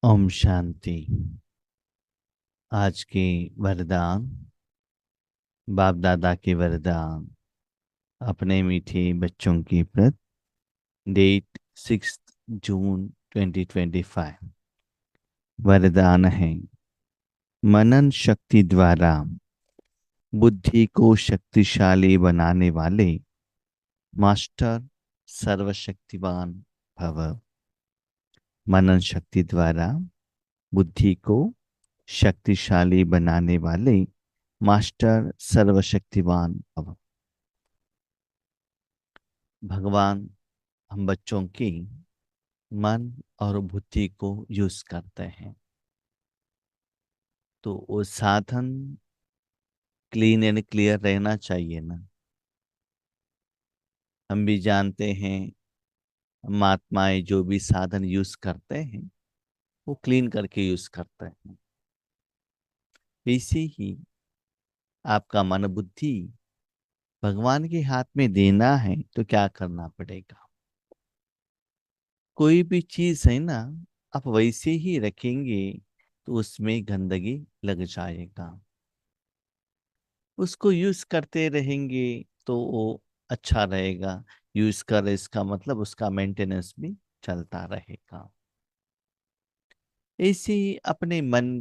ओम शांति। आज के वरदान, बाप दादा के वरदान अपने मीठे बच्चों की प्रति। डेट 6 जून 2025। वरदान है, मनन शक्ति द्वारा बुद्धि को शक्तिशाली बनाने वाले मास्टर सर्वशक्तिवान भव। मनन शक्ति द्वारा बुद्धि को शक्तिशाली बनाने वाले मास्टर सर्वशक्तिवान भव। भगवान हम बच्चों की मन और बुद्धि को यूज करते हैं, तो वो साधन क्लीन एंड क्लियर रहना चाहिए ना। हम भी जानते हैं, महात्माएं जो भी साधन यूज करते हैं वो क्लीन करके यूज करते हैं। वैसे ही आपका मन बुद्धि भगवान के हाथ में देना है तो क्या करना पड़ेगा। कोई भी चीज है ना, आप वैसे ही रखेंगे तो उसमें गंदगी लग जाएगा। उसको यूज करते रहेंगे तो वो अच्छा रहेगा। यूज कर इसका मतलब उसका मेंटेनेंस भी चलता रहेगा। ऐसे ही अपने मन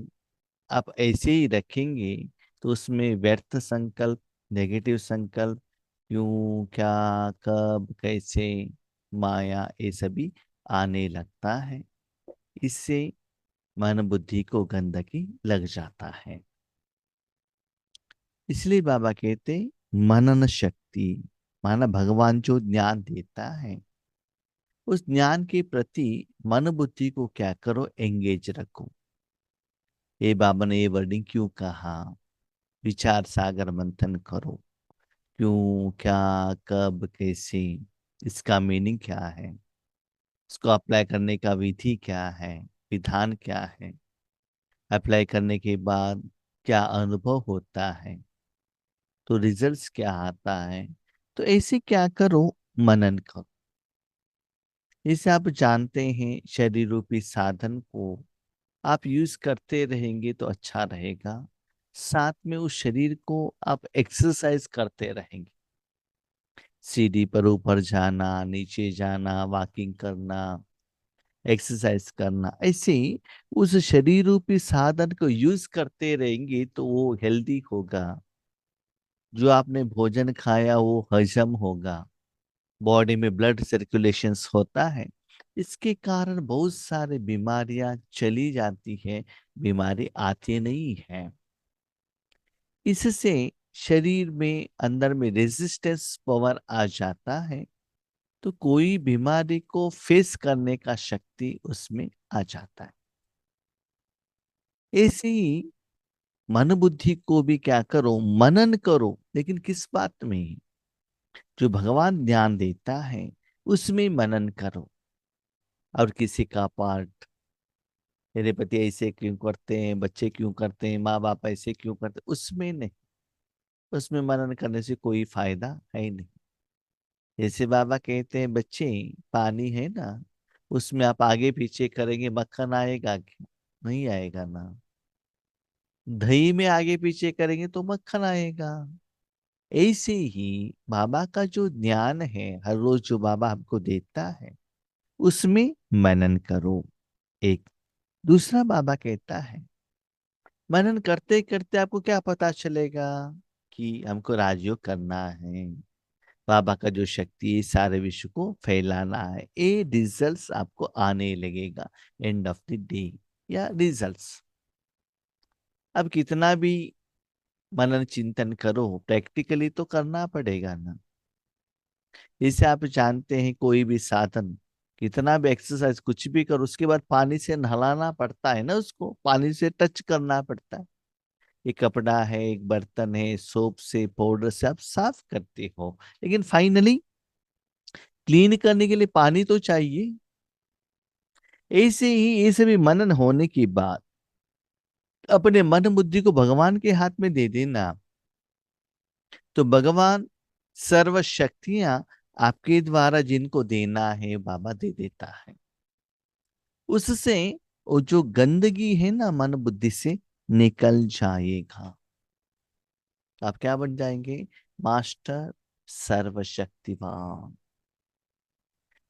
आप ऐसे ही रखेंगे तो उसमें व्यर्थ संकल्प, नेगेटिव संकल्प, क्यों, क्या, कब, कैसे, माया, ये सभी आने लगता है। इससे मन बुद्धि को गंदगी लग जाता है। इसलिए बाबा कहते मनन शक्ति, माना भगवान जो ज्ञान देता है उस ज्ञान के प्रति मन बुद्धि को क्या करो, एंगेज रखो। ये बाबा ने ये वर्डिंग क्यों कहा, विचार सागर मंथन करो। क्यों, क्या, कब, कैसे, इसका मीनिंग क्या है, इसको अप्लाई करने का विधि क्या है, विधान क्या है, अप्लाई करने के बाद क्या अनुभव होता है, तो रिजल्ट्स क्या आता है। तो ऐसे क्या करो, मनन करो। इसे आप जानते हैं, शरीर रूपी साधन को आप यूज करते रहेंगे तो अच्छा रहेगा। साथ में उस शरीर को आप एक्सरसाइज करते रहेंगे। सीढ़ी पर ऊपर जाना, नीचे जाना, वॉकिंग करना, एक्सरसाइज करना, ऐसे ही उस शरीर रूपी साधन को यूज करते रहेंगे तो वो हेल्दी होगा। जो आपने भोजन खाया वो हजम होगा, बॉडी में ब्लड सर्कुलेशंस होता है। इसके कारण बहुत सारे बीमारियां चली जाती है, बीमारी आती नहीं है। इससे शरीर में अंदर में रेजिस्टेंस पावर आ जाता है, तो कोई बीमारी को फेस करने का शक्ति उसमें आ जाता है। ऐसे ही मन बुद्धि को भी क्या करो, मनन करो, लेकिन किस बात में, जो भगवान ज्ञान देता है उसमें मनन करो। और किसी का पार्ट, मेरे पति ऐसे क्यों करते हैं, बच्चे क्यों करते हैं, माँ बाप ऐसे क्यों करते हैं, उसमें नहीं। उसमें मनन करने से कोई फायदा है ही नहीं। जैसे बाबा कहते हैं, बच्चे पानी है ना, उसमें आप आगे पीछे करेंगे मक्खन आएगा क्या? नहीं आएगा ना। दही में आगे पीछे करेंगे तो मक्खन आएगा। ऐसे ही बाबा का जो ज्ञान है, हर रोज जो बाबा हमको देता है उसमें मनन करो। एक दूसरा बाबा कहता है, मनन करते करते आपको क्या पता चलेगा कि हमको राजयोग करना है, बाबा का जो शक्ति है सारे विश्व को फैलाना है। ये रिजल्ट्स आपको आने लगेगा एंड ऑफ द डे, या रिजल्ट्स। अब कितना भी मनन चिंतन करो, प्रैक्टिकली तो करना पड़ेगा ना। जैसे आप जानते हैं, कोई भी साधन, कितना भी एक्सरसाइज कुछ भी करो, उसके बाद पानी से नहलाना पड़ता है ना, उसको पानी से टच करना पड़ता है। एक कपड़ा है, एक बर्तन है, सोप से, पाउडर से आप साफ करते हो, लेकिन फाइनली क्लीन करने के लिए पानी तो चाहिए। ऐसे ही ये सभी मनन होने के बाद अपने मन बुद्धि को भगवान के हाथ में दे देना, तो भगवान सर्व शक्तियां आपके द्वारा जिनको देना है बाबा दे देता है। उससे वो जो गंदगी है ना मन बुद्धि से निकल जाएगा। तो आप क्या बन जाएंगे? मास्टर सर्वशक्तिमान।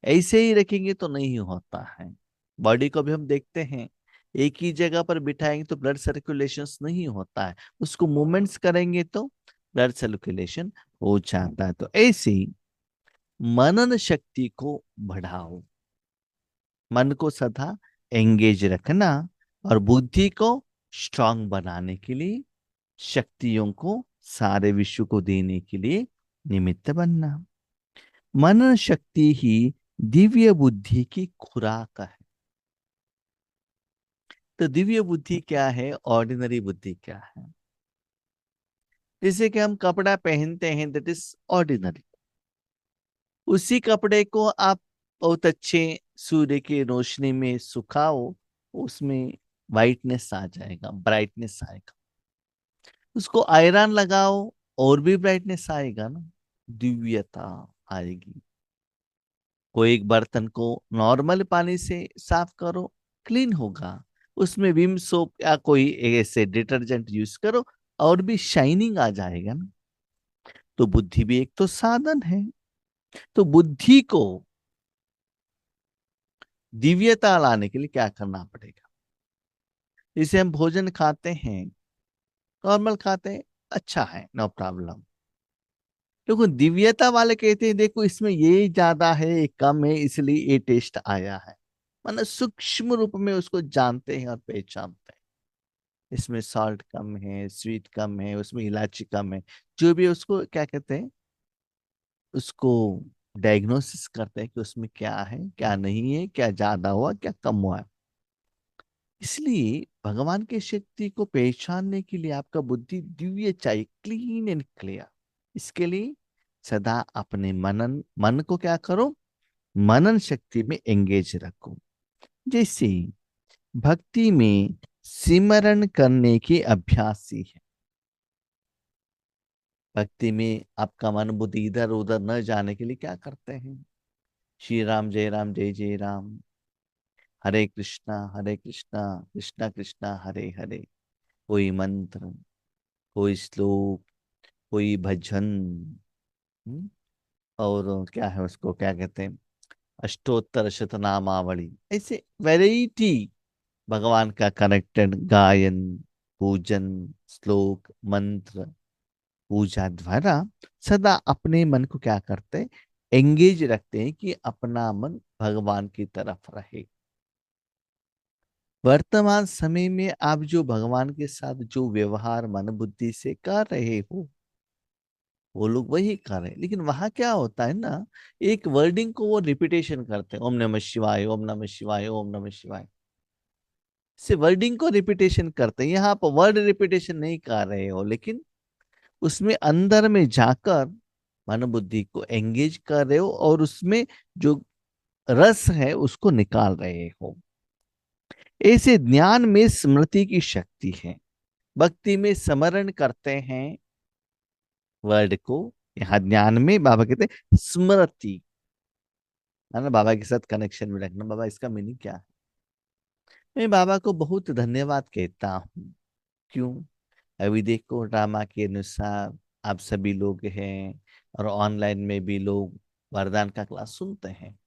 ऐसे ही रखेंगे तो नहीं होता है। बॉडी को भी हम देखते हैं, एक ही जगह पर बिठाएंगे तो ब्लड सर्कुलेशन नहीं होता है, उसको मूवमेंट्स करेंगे तो ब्लड सर्कुलेशन हो जाता है। तो ऐसे ही मनन शक्ति को बढ़ाओ, मन को सदा एंगेज रखना और बुद्धि को स्ट्रांग बनाने के लिए, शक्तियों को सारे विश्व को देने के लिए निमित्त बनना। मनन शक्ति ही दिव्य बुद्धि की खुराक है। तो दिव्य बुद्धि क्या है, ऑर्डिनरी बुद्धि क्या है? जैसे कि हम कपड़ा पहनते हैं, दैट इज ऑर्डिनरी। उसी कपड़े को आप बहुत अच्छे सूर्य की रोशनी में सुखाओ, उसमें वाइटनेस आ जाएगा, ब्राइटनेस आएगा। उसको आयरन लगाओ और भी ब्राइटनेस आएगा ना, दिव्यता आएगी। कोई एक बर्तन को नॉर्मल पानी से साफ करो, क्लीन होगा। उसमें विम सोप या कोई ऐसे डिटर्जेंट यूज करो और भी शाइनिंग आ जाएगा ना। तो बुद्धि भी एक तो साधन है। तो बुद्धि को दिव्यता लाने के लिए क्या करना पड़ेगा? जैसे हम भोजन खाते हैं, नॉर्मल खाते हैं, अच्छा है, नो प्रॉब्लम। लेकिन दिव्यता वाले कहते हैं देखो इसमें ये ज्यादा है, ये कम है, इसलिए ये टेस्ट आया है। मतलब सूक्ष्म रूप में उसको जानते हैं और पहचानते हैं। इसमें सॉल्ट कम है, स्वीट कम है, उसमें इलायची कम है, जो भी है, उसको क्या कहते हैं, उसको डायग्नोसिस करते हैं कि उसमें क्या है, क्या नहीं है, क्या ज्यादा हुआ, क्या कम हुआ है। इसलिए भगवान की शक्ति को पहचानने के लिए आपका बुद्धि दिव्य चाहिए, क्लीन एंड क्लियर। इसके लिए सदा अपने मन को क्या करो, मनन शक्ति में एंगेज रखो। जैसे भक्ति में सिमरण करने की अभ्यासी है। भक्ति में आपका मन बुद्धि इधर उधर न जाने के लिए क्या करते हैं? श्री राम जय जय राम, हरे कृष्णा कृष्णा कृष्णा हरे हरे। कोई मंत्र, कोई श्लोक, कोई भजन, हम्म, और क्या है उसको क्या कहते हैं, अष्टोत्तर शतनामावली, ऐसे वैरायटी भगवान का कनेक्टेड गायन, पूजन, श्लोक, मंत्र, पूजा द्वारा सदा अपने मन को क्या करते हैं, एंगेज रखते हैं कि अपना मन भगवान की तरफ रहे। वर्तमान समय में आप जो भगवान के साथ जो व्यवहार मन बुद्धि से कर रहे हो, वो लोग वही कर रहे हैं। लेकिन वहां क्या होता है ना, एक वर्डिंग को वो रिपीटेशन करते हैं, ओम नमः शिवाय, ओम नमः शिवाय, ओम नमः शिवाय, से वर्डिंग को रिपीटेशन करते हैं। यहाँ आप वर्ड रिपीटेशन नहीं कर रहे हो, लेकिन उसमें अंदर में जाकर मन बुद्धि को एंगेज कर रहे हो और उसमें जो रस है उसको निकाल रहे हो। ऐसे ज्ञान में स्मृति की शक्ति है। भक्ति में स्मरण करते हैं वर्ड को, यहाँ ज्ञान में बाबा कहते हैं स्मृति, है ना, बाबा के साथ कनेक्शन में रखना। बाबा इसका मीनिंग क्या है? मैं बाबा को बहुत धन्यवाद कहता हूँ। क्यों? अभी देखो ड्रामा के अनुसार आप सभी लोग हैं और ऑनलाइन में भी लोग वरदान का क्लास सुनते हैं।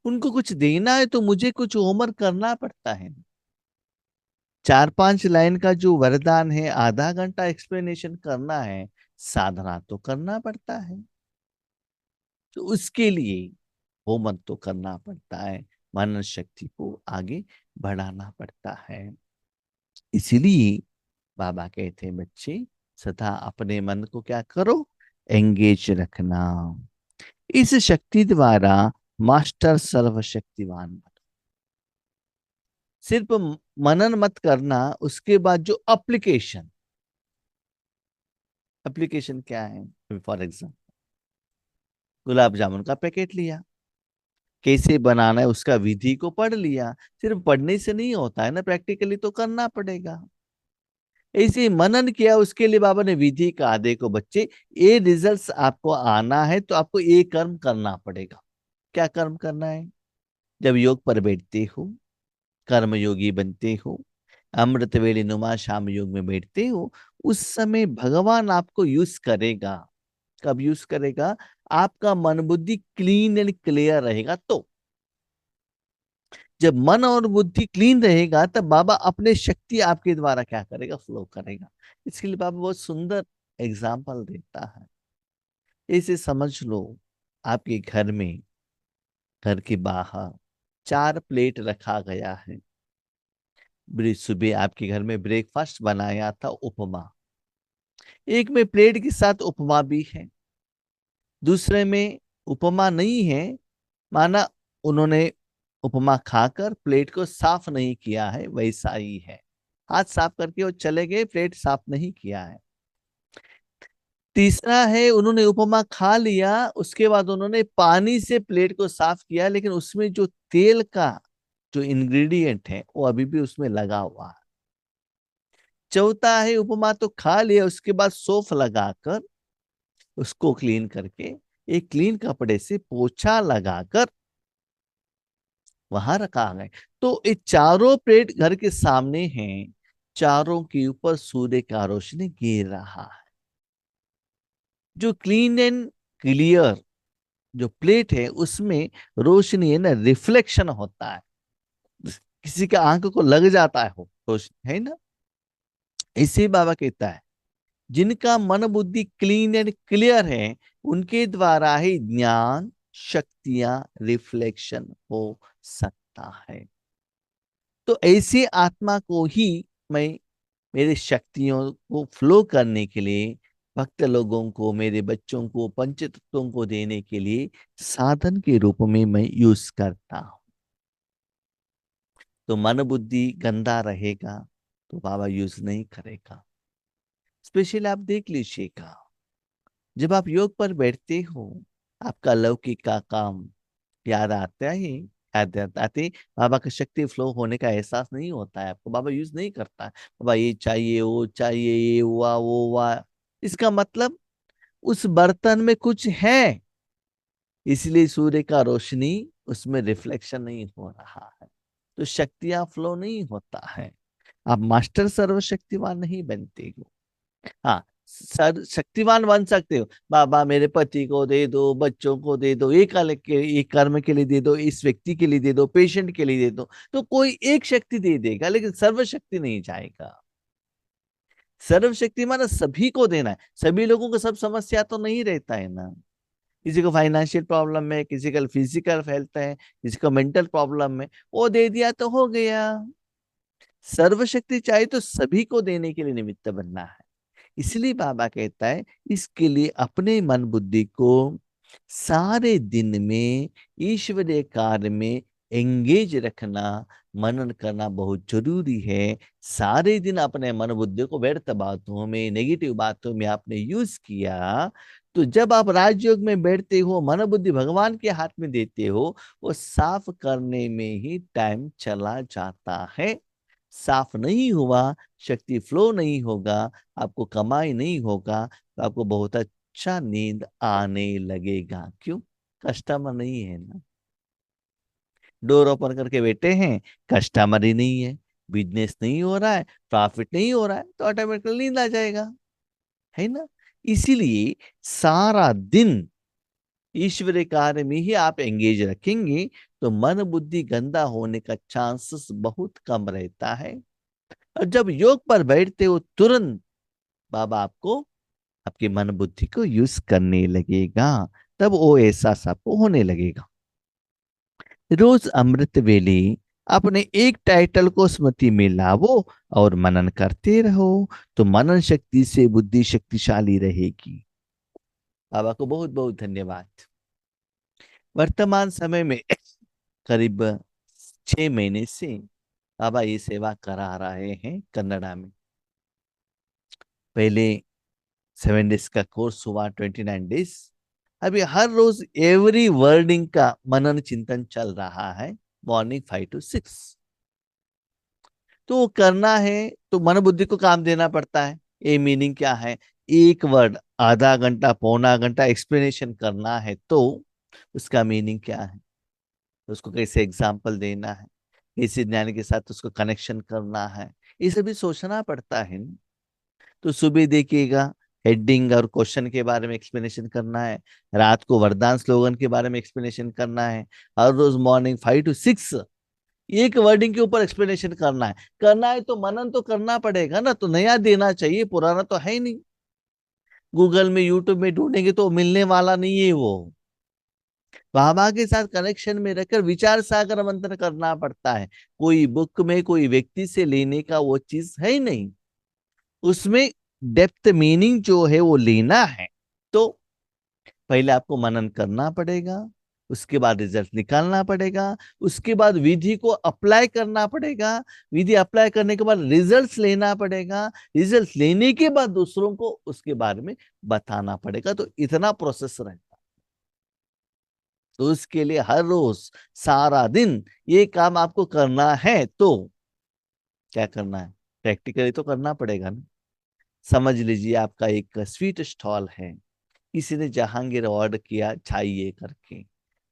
उनको कुछ देना है तो मुझे कुछ होमवर्क करना पड़ता है। 4-5 लाइन का जो वरदान है, आधा घंटा एक्सप्लेनेशन करना है, साधना तो करना पड़ता है। तो उसके लिए होमवर्क तो करना पड़ता है, मनन शक्ति को आगे बढ़ाना पड़ता है। इसीलिए बाबा कहते हैं बच्चे सदा अपने मन को क्या करो, एंगेज रखना। इस शक्ति द्वारा मास्टर सर्वशक्तिवान बनो। सिर्फ मनन मत करना, उसके बाद जो एप्लीकेशन, एप्लीकेशन क्या है? फॉर एग्जाम्पल गुलाब जामुन का पैकेट लिया, कैसे बनाना है उसका विधि को पढ़ लिया। सिर्फ पढ़ने से नहीं होता है ना, प्रैक्टिकली तो करना पड़ेगा। ऐसे मनन किया, उसके लिए बाबा ने विधि का, देखो बच्चे ये रिजल्ट्स आपको आना है तो आपको ये कर्म करना पड़ेगा। क्या कर्म करना है? जब योग पर बैठते हो कर्मयोगी बनते हो, अमृत वेले नुमा शाम योग में बैठते हो, उस समय भगवान आपको यूज करेगा। कब यूज करेगा? आपका मन बुद्धि क्लीन एंड क्लियर रहेगा तो। जब मन और बुद्धि क्लीन रहेगा तब बाबा अपने शक्ति आपके द्वारा क्या करेगा? फ्लो करेगा। इसके लिए बाबा बहुत सुंदर एग्जाम्पल देता है। इसे समझ लो, आपके घर में, घर के बाहर 4 प्लेट रखा गया है। सुबह आपके घर में ब्रेकफास्ट बनाया था, उपमा। एक में प्लेट के साथ उपमा भी है, दूसरे में उपमा नहीं है। माना उन्होंने उपमा खाकर प्लेट को साफ नहीं किया है, वैसा ही है। हाथ साफ करके वो चले गए, प्लेट साफ नहीं किया है। तीसरा है, उन्होंने उपमा खा लिया, उसके बाद उन्होंने पानी से प्लेट को साफ किया, लेकिन उसमें जो तेल का जो इंग्रेडिएंट है वो अभी भी उसमें लगा हुआ है। चौथा है, उपमा तो खा लिया, उसके बाद सोफ लगाकर उसको क्लीन करके एक क्लीन कपड़े से पोछा लगाकर वहां रखा है। तो ये चारों प्लेट घर के सामने हैं, चारों के ऊपर सूर्य का रोशनी गिर रहा है। जो क्लीन एंड क्लियर जो प्लेट है उसमें रोशनी है ना, रिफ्लेक्शन होता है, किसी के आंख को लग जाता है वो रोशनी, है ना। इसी बाबा कहता है, जिनका मन बुद्धि क्लीन एंड क्लियर है उनके द्वारा ही ज्ञान शक्तियां रिफ्लेक्शन हो सकता है। तो ऐसी आत्मा को ही मैं मेरे शक्तियों को फ्लो करने के लिए, भक्त लोगों को, मेरे बच्चों को, पंचतत्वों को देने के लिए साधन के रूप में मैं यूज करता हूं। तो मन बुद्धि गंदा रहेगा तो बाबा यूज नहीं करेगा। स्पेशली आप देख लीजिएगा, जब आप योग पर बैठते हो, आपका लौकिक का काम याद आता है, आते बाबा का शक्ति फ्लो होने का एहसास नहीं होता है आपको। बाबा यूज नहीं करता है, बाबा ये चाहिए, वो चाहिए, ये हुआ, वो हुआ। इसका मतलब उस बर्तन में कुछ है, इसलिए सूर्य का रोशनी उसमें रिफ्लेक्शन नहीं हो रहा है, तो शक्तियां फ्लो नहीं होता है। आप मास्टर सर्वशक्तिवान नहीं बनते हो। हाँ, सर शक्तिवान बन सकते हो, बाबा मेरे पति को दे दो, बच्चों को दे दो, एक कर्म के लिए दे दो, इस व्यक्ति के लिए दे दो, पेशेंट के लिए दे दो, तो कोई एक शक्ति दे देगा, लेकिन सर्वशक्ति नहीं जाएगा। सर्वशक्ति माना सभी को देना है। सभी लोगों को सब समस्या तो नहीं रहता है ना। किसी को फाइनेंशियल प्रॉब्लम है, किसी का फिजिकल हेल्थ है, किसी को मेंटल प्रॉब्लम है, वो दे दिया तो हो गया। सर्वशक्ति चाहिए तो सभी को देने के लिए निमित्त बनना है। इसलिए बाबा कहता है, इसके लिए अपने मन बुद्धि को सारे दिन में ईश्वरीय कार्य में एंगेज रखना, मनन करना बहुत जरूरी है। सारे दिन अपने मन बुद्धि को व्यर्थ बातों में, नेगेटिव बातों में आपने यूज किया, तो जब आप राजयोग में बैठते हो, मन बुद्धि भगवान के हाथ में देते हो, वो साफ करने में ही टाइम चला जाता है। साफ नहीं हुआ, शक्ति फ्लो नहीं होगा, आपको कमाई नहीं होगा, तो आपको बहुत अच्छा नींद आने लगेगा। क्यों? कस्टमर नहीं है ना। डोर ओपन करके बैठे हैं, कस्टमर ही नहीं है, बिजनेस नहीं हो रहा है, प्रॉफिट नहीं हो रहा है, तो ऑटोमेटिकली नींद आ जाएगा, है ना। इसीलिए सारा दिन ईश्वरीय कार्य में ही आप एंगेज रखेंगे तो मन बुद्धि गंदा होने का चांसेस बहुत कम रहता है। और जब योग पर बैठते हो, तुरंत बाबा आपको आपके मन बुद्धि को यूज करने लगेगा, तब वो एहसास आपको होने लगेगा। रोज अमृत वेले अपने एक टाइटल को स्मृति में लावो और मनन करते रहो, तो मनन शक्ति से बुद्धि शक्तिशाली रहेगी। बाबा को बहुत बहुत धन्यवाद। वर्तमान समय में करीब 6 महीने से बाबा ये सेवा करा रहे हैं कन्नड़ा में। पहले 7 डेज का कोर्स हुआ, 29 डेज। अभी हर रोज एवरी वर्डिंग का मनन चिंतन चल रहा है, मॉर्निंग 5 to 6। तो वो करना है तो मन बुद्धि को काम देना पड़ता है। ये मीनिंग क्या है? एक वर्ड आधा घंटा पौना घंटा एक्सप्लेनेशन करना है, तो उसका मीनिंग क्या है, उसको कैसे एग्जाम्पल देना है, कैसे ज्ञान के साथ उसको कनेक्शन करना है, ये सभी सोचना पड़ता है ना। तो सुबह देखिएगा, हेडिंग और क्वेश्चन के बारे में एक्सप्लेनेशन करना है, रात को वरदान स्लोगन के बारे में एक्सप्लेनेशन करना है, हर रोज मॉर्निंग 5 to 6 एक वर्डिंग के ऊपर एक्सप्लेनेशन करना है तो मनन तो करना पड़ेगा ना, तो नया देना चाहिए, पुराना तो है ही नहीं। गूगल में यूट्यूब में ढूंढेंगे तो मिलने वाला नहीं है वो। बाबा के साथ कनेक्शन में रहकर विचार सागर मंथन करना पड़ता है। कोई बुक में कोई व्यक्ति से लेने का वो चीज है ही नहीं, उसमें डेप्थ मीनिंग जो है वो लेना है। तो पहले आपको मनन करना पड़ेगा, उसके बाद रिजल्ट निकालना पड़ेगा, उसके बाद विधि को अप्लाई करना पड़ेगा, विधि अप्लाई करने के बाद रिजल्ट्स लेना पड़ेगा, रिजल्ट लेने के बाद दूसरों को उसके बारे में बताना पड़ेगा। तो इतना प्रोसेस रहता है। तो उसके लिए हर रोज सारा दिन ये काम आपको करना है, तो क्या करना है, प्रैक्टिकली तो करना पड़ेगा ना। समझ लीजिए आपका एक स्वीट स्टॉल है, किसी ने जहांगीर ऑर्डर किया चाहिए करके,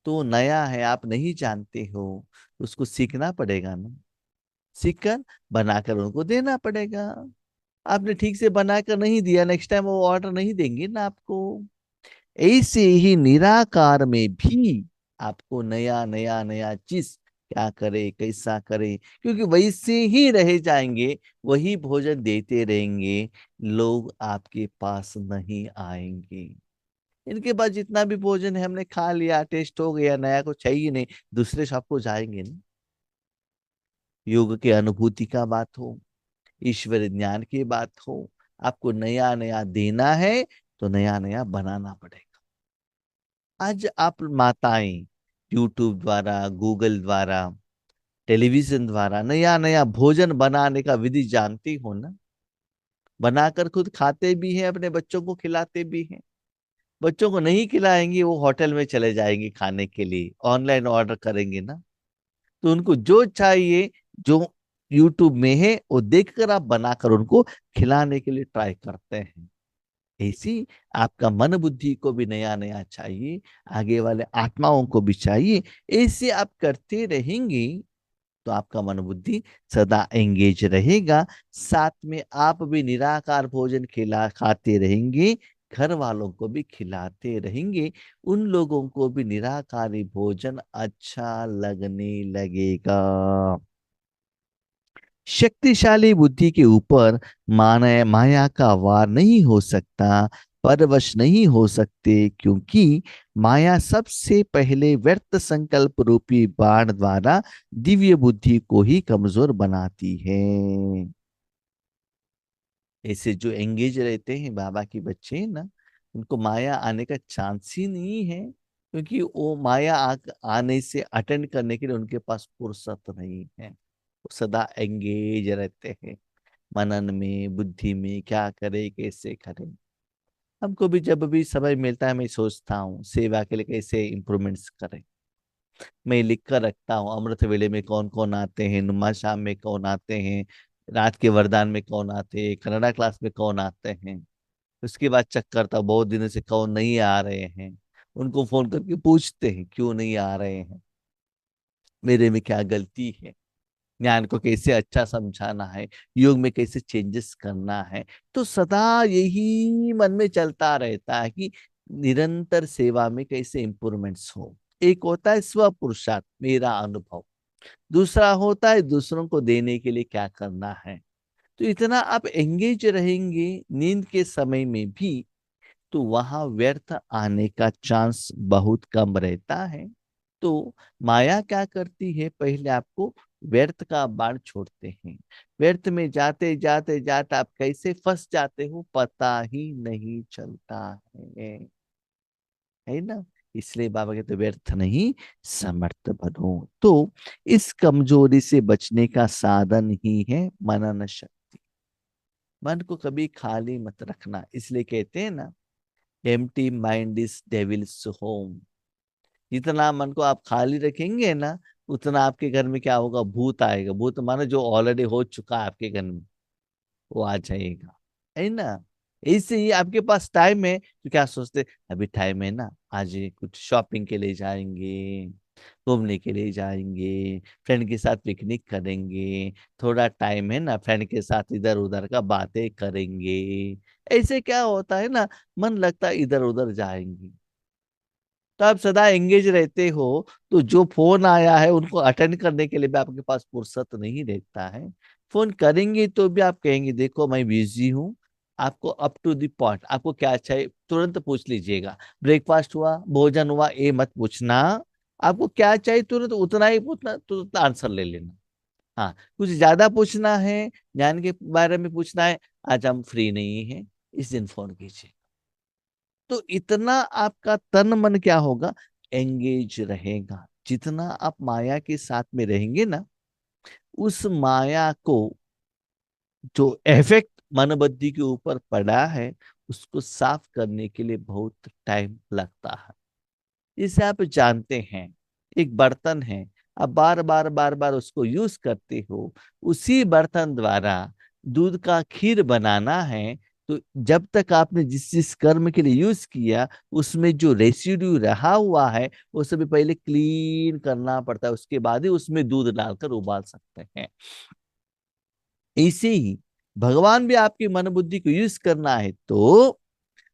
तो नया है, आप नहीं जानते हो, उसको सीखना पड़ेगा ना। सीखकर बनाकर उनको देना पड़ेगा। आपने ठीक से बनाकर नहीं दिया, नेक्स्ट टाइम वो ऑर्डर नहीं देंगे ना आपको। ऐसे ही निराकार में भी आपको नया नया नया चीज क्या करे, कैसा करे, क्योंकि वैसे ही रह जाएंगे, वही भोजन देते रहेंगे, लोग आपके पास नहीं आएंगे। इनके पास जितना भी भोजन है हमने खा लिया, टेस्ट हो गया, नया कुछ चाहिए नहीं, दूसरे शॉप को जाएंगे ना। योग के अनुभूति का बात हो, ईश्वर ज्ञान की बात हो, आपको नया नया देना है तो नया नया बनाना पड़ेगा। आज आप माताएं यूट्यूब द्वारा, गूगल द्वारा, टेलीविजन द्वारा नया नया भोजन बनाने का विधि जानती हो ना। बनाकर खुद खाते भी हैं, अपने बच्चों को खिलाते भी हैं। बच्चों को नहीं खिलाएंगे, वो होटल में चले जाएंगे खाने के लिए, ऑनलाइन ऑर्डर करेंगे ना। तो उनको जो चाहिए, जो यूट्यूब में है वो देखकर आप बनाकर उनको खिलाने के लिए ट्राई करते हैं। ऐसी आपका मन बुद्धि को भी नया नया चाहिए, आगे वाले आत्माओं को भी चाहिए। ऐसे आप करते रहेंगे तो आपका मन बुद्धि सदा एंगेज रहेगा। साथ में आप भी निराकार भोजन खिला खाते रहेंगे, घर वालों को भी खिलाते रहेंगे, उन लोगों को भी निराकारी भोजन अच्छा लगने लगेगा। शक्तिशाली बुद्धि के ऊपर माना माया का वार नहीं हो सकता, परवश नहीं हो सकते, क्योंकि माया सबसे पहले व्यर्थ संकल्प रूपी बाण द्वारा दिव्य बुद्धि को ही कमजोर बनाती है। ऐसे जो एंगेज रहते हैं बाबा के बच्चे हैं ना, उनको माया आने का चांस ही नहीं है, क्योंकि वो माया आने से अटेंड करने के लिए उनके पास फुर्सत नहीं है। वो सदा एंगेज रहते हैं मनन में, बुद्धि में, क्या करे कैसे करे। हमको भी जब भी समय मिलता है मैं सोचता हूँ सेवा के लिए कैसे इम्प्रूवमेंट्स करें। मैं लिख कर रखता हूँ अमृत वेले में कौन कौन आते हैं, नुमा शाम में कौन आते हैं, रात के वरदान में कौन आते हैं, कन्नड़ा क्लास में कौन आते हैं। उसके बाद चेक करता हूँ बहुत दिनों से कौन नहीं आ रहे हैं, उनको फोन करके पूछते हैं क्यों नहीं आ रहे हैं, मेरे में क्या गलती है, ज्ञान को कैसे अच्छा समझाना है, योग में कैसे चेंजेस करना है। तो सदा यही मन में चलता रहता है कि निरंतर सेवा में कैसे इंप्रूवमेंट्स हो। एक होता है स्व पुरुषार्थ, मेरा अनुभव, दूसरा होता है दूसरों को देने के लिए क्या करना है। तो इतना आप एंगेज रहेंगे नींद के समय में भी, तो वहां व्यर्थ आने का चांस बहुत कम रहता है। तो माया क्या करती है, पहले आपको व्यर्थ का बाण छोड़ते हैं, व्यर्थ में जाते जाते जाते आप कैसे फंस जाते हो पता ही नहीं चलता है है ना। इसलिए बाबा कहते व्यर्थ नहीं समर्थ बनो। तो इस कमजोरी से बचने का साधन ही है मनन शक्ति। मन को कभी खाली मत रखना, इसलिए कहते हैं ना, empty mind is devils home. जितना मन को आप खाली रखेंगे ना, उतना आपके घर में क्या होगा, भूत आएगा। भूत मानो जो ऑलरेडी हो चुका है आपके घर में, वो आ जाएगा, है ना। इससे ही आपके पास टाइम है तो क्या सोचते, अभी टाइम है ना, आज ये कुछ शॉपिंग के लिए जाएंगे, घूमने के लिए जाएंगे, फ्रेंड के साथ पिकनिक करेंगे, थोड़ा टाइम है ना फ्रेंड के साथ इधर उधर का बातें करेंगे। ऐसे क्या होता है ना, मन लगता है इधर उधर जाएंगे। तो आप सदा एंगेज रहते हो, तो जो फोन आया है उनको अटेंड करने के लिए भी आपके पास फुर्सत नहीं रहता है। फोन करेंगे तो भी आप कहेंगे देखो मैं बिजी हूँ। आपको अप टू द पॉइंट, आपको क्या चाहिए तुरंत पूछ लीजिएगा। ब्रेकफास्ट हुआ, भोजन हुआ, ये मत पूछना। आपको क्या चाहिए तुरंत उतना ही पूछना, तुरंत आंसर ले लेना। हाँ, कुछ ज्यादा पूछना है, ज्ञान के बारे में पूछना है, आज हम फ्री नहीं है, इस दिन फोन कीजिए। तो इतना आपका तन मन क्या होगा, एंगेज रहेगा। जितना आप माया के साथ में रहेंगे ना, उस माया को जो इफेक्ट मन बुद्धि के ऊपर पड़ा है, उसको साफ करने के लिए बहुत टाइम लगता है। इसे आप जानते हैं, एक बर्तन है, आप बार बार बार बार उसको यूज करते हो। उसी बर्तन द्वारा दूध का खीर बनाना है, तो जब तक आपने जिस जिस कर्म के लिए यूज किया, उसमें जो रेसिड्यू रहा हुआ है वो सभी पहले क्लीन करना पड़ता है, उसके बाद ही उसमें दूध डालकर उबाल सकते हैं। ऐसे ही भगवान भी आपकी मन बुद्धि को यूज करना है, तो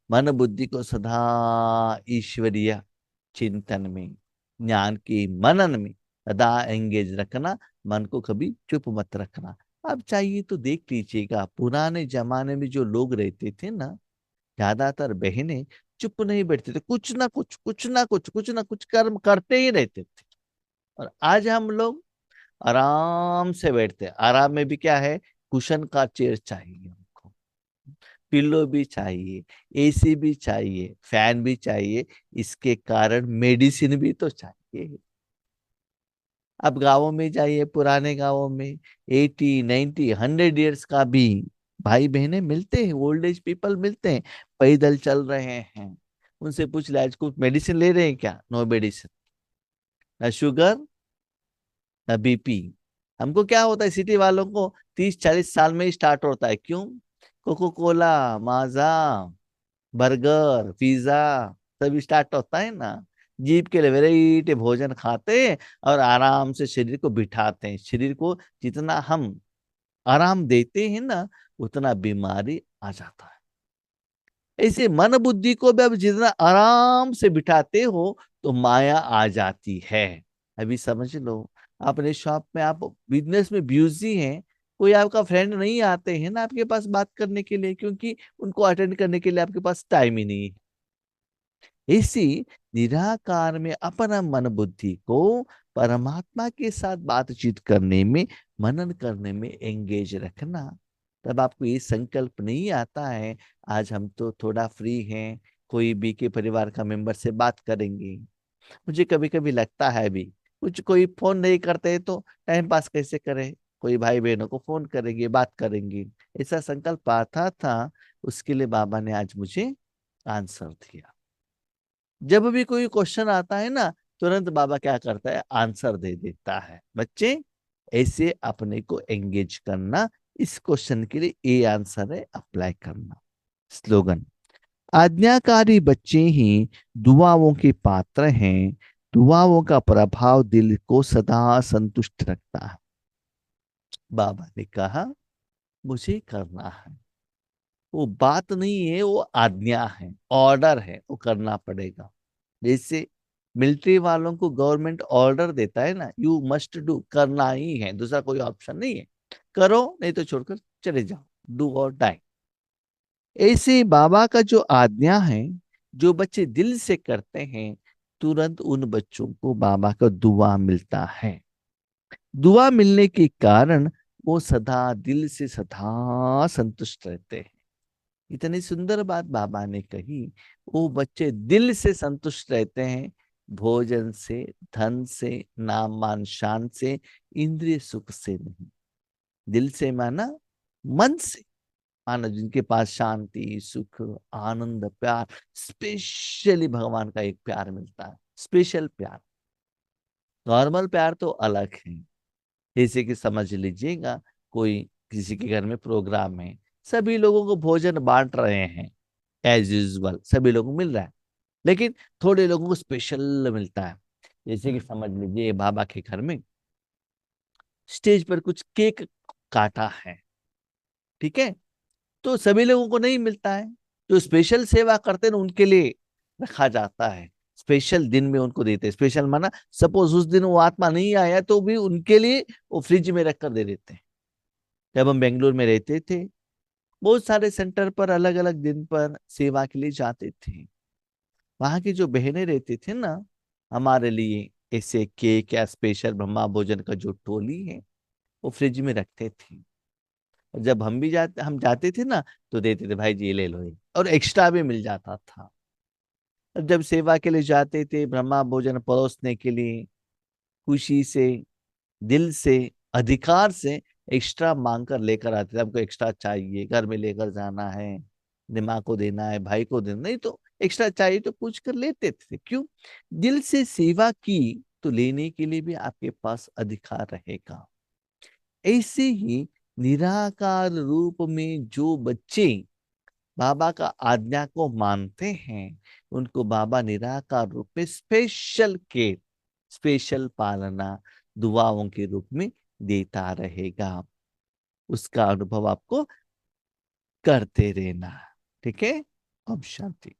मन बुद्धि को सदा ईश्वरीय चिंतन में, ज्ञान के मनन में सदा एंगेज रखना। मन को कभी चुप मत रखना। अब चाहिए तो देख लीजिएगा, पुराने जमाने में जो लोग रहते थे ना, ज्यादातर बहनें चुप नहीं बैठते थे, कुछ ना कुछ कुछ ना कुछ कुछ ना कुछ कर्म करते ही रहते थे। और आज हम लोग आराम से बैठते हैं। आराम में भी क्या है, कुशन का चेयर चाहिए हमको, पिल्लो भी चाहिए, एसी भी चाहिए, फैन भी चाहिए। इसके कारण मेडिसिन भी तो चाहिए। अब गांवों में जाइए, पुराने गांवों में 80 90 100 ईयर्स का भी भाई बहनें मिलते हैं, ओल्ड एज पीपल मिलते हैं, पैदल चल रहे हैं। उनसे पूछ ले आज कुछ मेडिसिन ले रहे हैं क्या? नो मेडिसिन, ना शुगर, ना बीपी। हमको क्या होता है सिटी वालों को, 30 40 साल में ही स्टार्ट होता है। क्यों? कोको कोला, माजा, बर्गर, पिज्जा सब स्टार्ट होता है ना। जीभ के लिए वेराइटी भोजन खाते हैं और आराम से शरीर को बिठाते हैं। शरीर को जितना हम आराम देते हैं ना, उतना बीमारी आ जाता है। ऐसे मन बुद्धि को भी अब जितना आराम से बिठाते हो, तो माया आ जाती है। अभी समझ लो, अपने शॉप में आप बिजनेस में बिजी हैं, कोई आपका फ्रेंड नहीं आते हैं ना आपके पास बात करने के लिए, क्योंकि उनको अटेंड करने के लिए आपके पास टाइम ही नहीं है। इसी निराकार में अपना मन बुद्धि को परमात्मा के साथ बातचीत करने में, मनन करने में एंगेज रखना। तब आपको ये संकल्प नहीं आता है आज हम तो थोड़ा फ्री हैं, कोई बी के परिवार का मेंबर से बात करेंगे। मुझे कभी कभी लगता है भी, कुछ कोई फोन नहीं करते तो टाइम पास कैसे करें, कोई भाई बहनों को फोन करेंगे, बात करेंगे। ऐसा संकल्प आता था, उसके लिए बाबा ने आज मुझे आंसर दिया। जब भी कोई क्वेश्चन आता है ना, तुरंत बाबा क्या करता है, आंसर दे देता है। बच्चे, ऐसे अपने को एंगेज करना। इस क्वेश्चन के लिए ये आंसर है, अप्लाई करना। स्लोगन: आज्ञाकारी बच्चे ही दुआओं के पात्र हैं। दुआओं का प्रभाव दिल को सदा संतुष्ट रखता है। बाबा ने कहा मुझे करना है, वो बात नहीं है, वो आज्ञा है, ऑर्डर है, वो करना पड़ेगा। जैसे मिलिट्री वालों को गवर्नमेंट ऑर्डर देता है ना, यू मस्ट डू, करना ही है, दूसरा कोई ऑप्शन नहीं है। करो नहीं तो छोड़कर चले जाओ, डू और डाई। ऐसे बाबा का जो आज्ञा है, जो बच्चे दिल से करते हैं, तुरंत उन बच्चों को बाबा का दुआ मिलता है। दुआ मिलने के कारण वो सदा दिल से सदा संतुष्ट रहते हैं। इतनी सुंदर बात बाबा ने कही। वो बच्चे दिल से संतुष्ट रहते हैं, भोजन से, धन से, नाम मान शान से, इंद्रिय सुख से नहीं। दिल से माना मन से, माना जिनके पास शांति, सुख, आनंद, प्यार, स्पेशली भगवान का एक प्यार मिलता है, स्पेशल प्यार। नॉर्मल प्यार तो अलग है। जैसे कि समझ लीजिएगा, कोई किसी के घर में प्रोग्राम है, सभी लोगों को भोजन बांट रहे हैं, एज यूजल सभी लोगों को मिल रहा है, लेकिन थोड़े लोगों को स्पेशल मिलता है। जैसे कि समझ लीजिए बाबा के घर में स्टेज पर कुछ केक काटा है, ठीक है, तो सभी लोगों को नहीं मिलता है, जो स्पेशल सेवा करते हैं ना उनके लिए रखा जाता है, स्पेशल दिन में उनको देते हैं। स्पेशल माना सपोज उस दिन वो आत्मा नहीं आया तो भी उनके लिए वो फ्रिज में रख कर दे देते हैं। जब हम बेंगलोर में रहते थे, बहुत सारे सेंटर पर अलग अलग दिन पर सेवा के लिए जाते थे। वहां की जो बहनें रहती थी ना, हमारे लिए ऐसे केक या स्पेशल ब्रह्मा भोजन का जो टोली है वो फ्रिज में रखते थे। और जब हम जाते थे ना, तो देते थे, भाई जी ये ले लो ये, और एक्स्ट्रा भी मिल जाता था। और जब सेवा के लिए जाते थे ब्रह्मा भोजन परोसने के लिए, खुशी से, दिल से, अधिकार से एक्स्ट्रा मांग कर लेकर आते थे। हमको एक्स्ट्रा चाहिए, घर में लेकर जाना है, दिमाग को देना है, भाई को देना, नहीं तो एक्स्ट्रा चाहिए तो पूछ कर लेते थे। क्यों? दिल से सेवा की तो लेने के लिए भी आपके पास अधिकार रहेगा। ऐसे ही निराकार रूप में जो बच्चे बाबा का आज्ञा को मानते हैं, उनको बाबा निराकार रूप में स्पेशल केयर, स्पेशल पालना, दुआओं के रूप में देता रहेगा। उसका अनुभव आपको करते रहना। ठीक है। अब शांति।